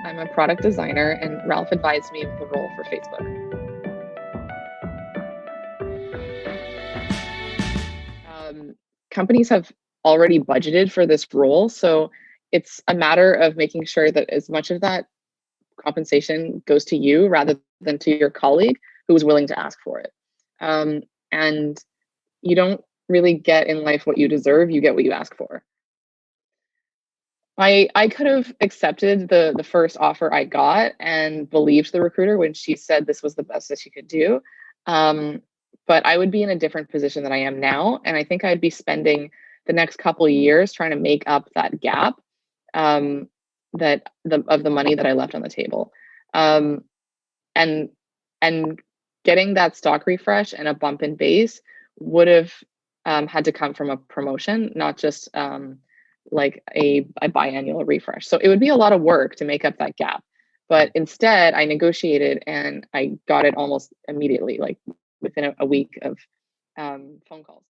I'm a product designer, and Ralph advised me with the role for Facebook. Companies have already budgeted for this role, so it's a matter of making sure that as much of that compensation goes to you rather than to your colleague who is willing to ask for it. Um, and you don't really get in life what you deserve, you get what you ask for. I could have accepted the first offer I got and believed the recruiter when she said this was the best that she could do. Um, but I would be in a different position than I am now, and I think I'd be spending the next couple of years trying to make up that gap, um, that the of the money that I left on the table. Um, and and getting that stock refresh and a bump in base would have had to come from a promotion, not just like a biannual refresh. So it would be a lot of work to make up that gap. But instead, I negotiated and I got it almost immediately, like within a week of phone calls.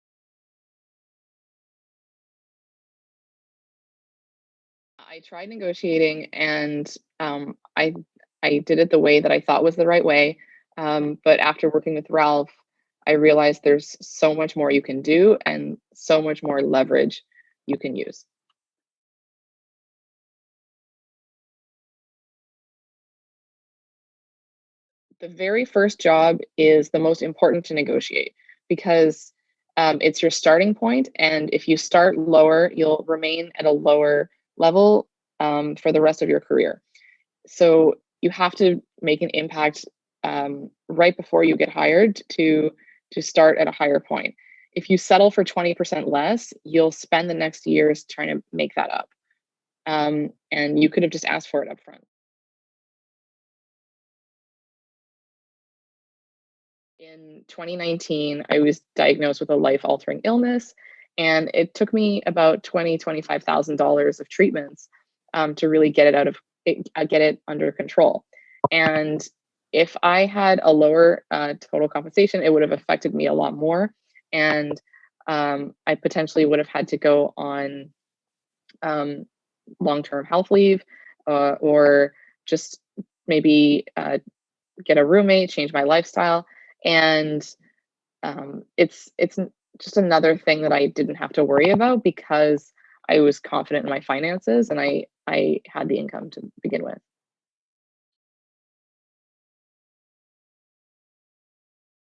I tried negotiating and I did it the way that I thought was the right way. But after working with Ralph, I realized there's so much more you can do and so much more leverage you can use. The very first job is the most important to negotiate because it's your starting point. And if you start lower, you'll remain at a lower level for the rest of your career. So you have to make an impact right before you get hired to start at a higher point. If you settle for 20% less, you'll spend the next years trying to make that up. And you could have just asked for it up front. In 2019, I was diagnosed with a life-altering illness, and it took me about $25,000 of treatments to really get it get it under control. And if I had a lower total compensation, it would have affected me a lot more, and I potentially would have had to go on um, long-term health leave, or just maybe get a roommate, change my lifestyle, and it's just another thing that I didn't have to worry about because I was confident in my finances and I had the income to begin with.